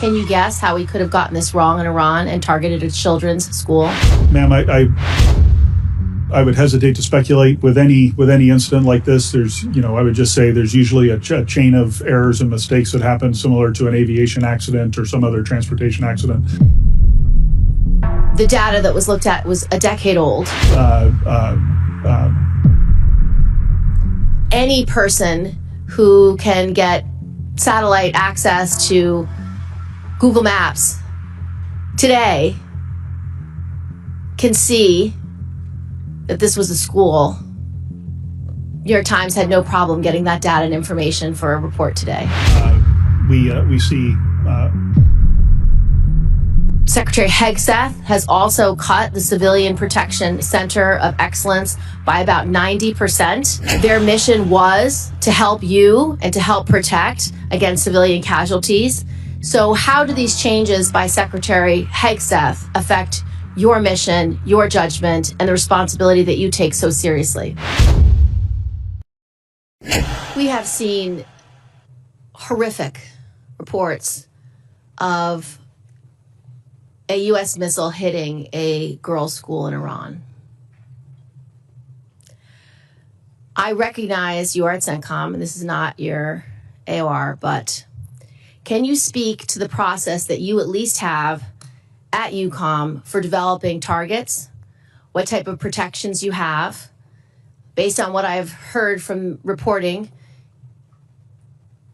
Can you guess how we could have gotten this wrong in Iran and targeted a children's school? Ma'am, I would hesitate to speculate with any incident like this. I would just say there's usually a chain of errors and mistakes that happen, similar to an aviation accident or some other transportation accident. The data that was looked at was a decade old. Any person who can get satellite access to Google Maps today can see that this was a school. New York Times had no problem getting that data and information for a report today. We see Secretary Hegseth has also cut the Civilian Protection Center of Excellence by about 90%. Their mission was to help you and to help protect against civilian casualties. So how do these changes by Secretary Hegseth affect your mission, your judgment, and the responsibility that you take so seriously? We have seen horrific reports of a U.S. missile hitting a girls' school in Iran. I recognize you are at CENTCOM, and this is not your AOR, but can you speak to the process that you at least have at UCOM for developing targets, what type of protections you have? Based on what I've heard from reporting,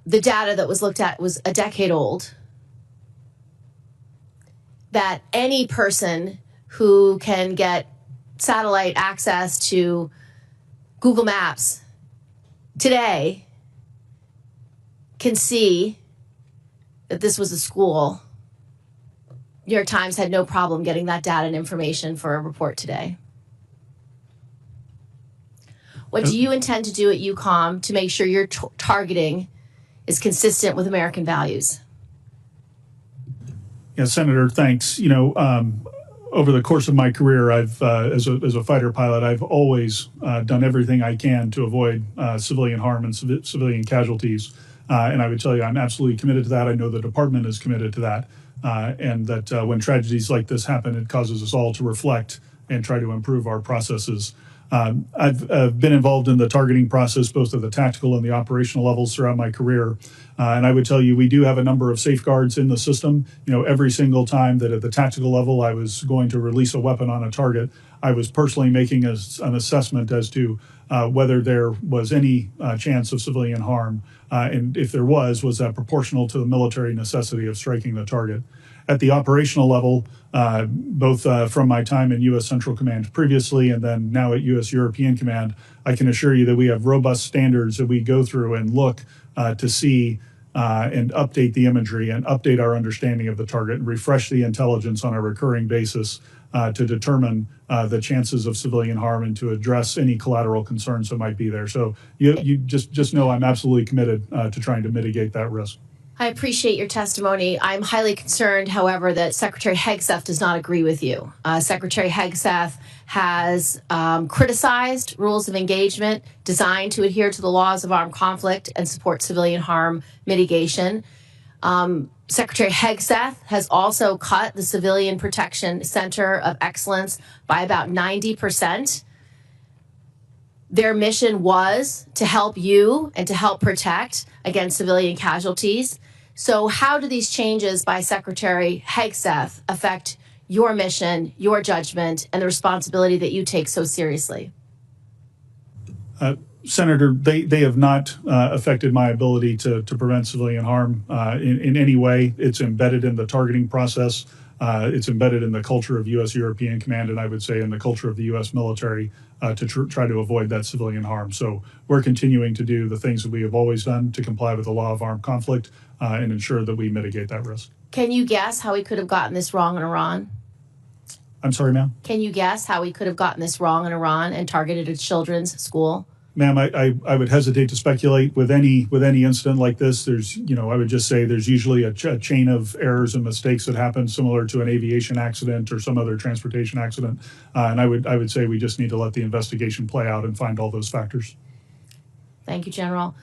the data that was looked at was a decade old. That any person who can get satellite access to Google Maps today can see that this was a school. New York Times had no problem getting that data and information for a report today. What do you intend to do at UCOM to make sure your targeting is consistent with American values? Yeah, Senator, thanks. Over the course of my career, I've as a fighter pilot, I've always done everything I can to avoid civilian harm and civilian casualties. And I would tell you, I'm absolutely committed to that. I know the department is committed to that. And that when tragedies like this happen, it causes us all to reflect and try to improve our processes. I've been involved in the targeting process, both at the tactical and the operational levels throughout my career. And I would tell you, we do have a number of safeguards in the system. Every single time that at the tactical level I was going to release a weapon on a target, I was personally making an assessment as to whether there was any chance of civilian harm. And if there was that proportional to the military necessity of striking the target? At the operational level, both from my time in U.S. Central Command previously and then now at U.S. European Command, I can assure you that we have robust standards that we go through and look to see and update the imagery and update our understanding of the target and refresh the intelligence on a recurring basis to determine the chances of civilian harm and to address any collateral concerns that might be there. So you just know I'm absolutely committed to trying to mitigate that risk. I appreciate your testimony. I'm highly concerned, however, that Secretary Hegseth does not agree with you. Secretary Hegseth has criticized rules of engagement designed to adhere to the laws of armed conflict and support civilian harm mitigation. Secretary Hegseth has also cut the Civilian Protection Center of Excellence by about 90%. Their mission was to help you and to help protect against civilian casualties. So how do these changes by Secretary Hegseth affect your mission, your judgment, and the responsibility that you take so seriously? Senator, they have not affected my ability to prevent civilian harm in any way. It's embedded in the targeting process. It's embedded in the culture of U.S. European Command, and I would say in the culture of the U.S. military to try to avoid that civilian harm. So we're continuing to do the things that we have always done to comply with the law of armed conflict and ensure that we mitigate that risk. Can you guess how we could have gotten this wrong in Iran? I'm sorry, ma'am? Can you guess how we could have gotten this wrong in Iran and targeted a children's school? Ma'am, I would hesitate to speculate with any incident like this. I would just say there's usually a chain of errors and mistakes that happen, similar to an aviation accident or some other transportation accident. And I would say we just need to let the investigation play out and find all those factors. Thank you, General.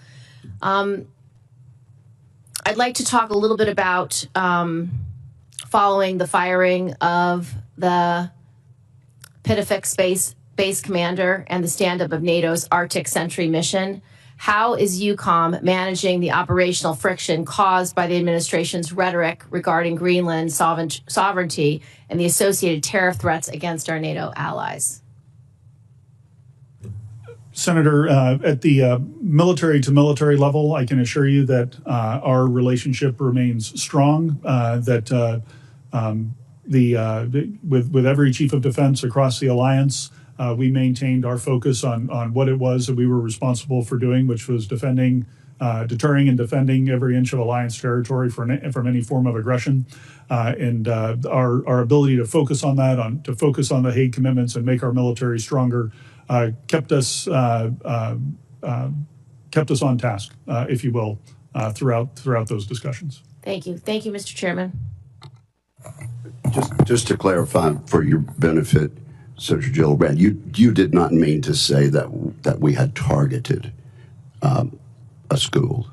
I'd like to talk a little bit about following the firing of the Pitafix base commander and the stand-up of NATO's Arctic Sentry mission. How is EUCOM managing the operational friction caused by the administration's rhetoric regarding Greenland sovereignty and the associated tariff threats against our NATO allies? Senator, at the military to military level, I can assure you that our relationship remains strong, with every chief of defense across the alliance, we maintained our focus on what it was that we were responsible for doing, which was deterring and defending every inch of alliance territory from any form of aggression. Our ability to focus on that, to focus on the Hague commitments and make our military stronger, kept us on task, if you will, throughout those discussions. Thank you. Thank you, Mr. Chairman. Just to clarify for your benefit, Senator Jill Brand, you did not mean to say that we had targeted a school.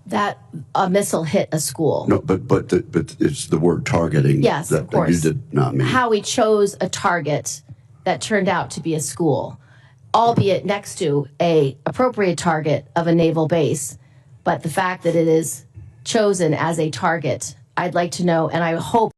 That a missile hit a school. No, but it's the word targeting. Yes, that, of course. That you did not mean. How we chose a target that turned out to be a school, albeit next to a appropriate target of a naval base. But the fact that it is chosen as a target, I'd like to know, and I hope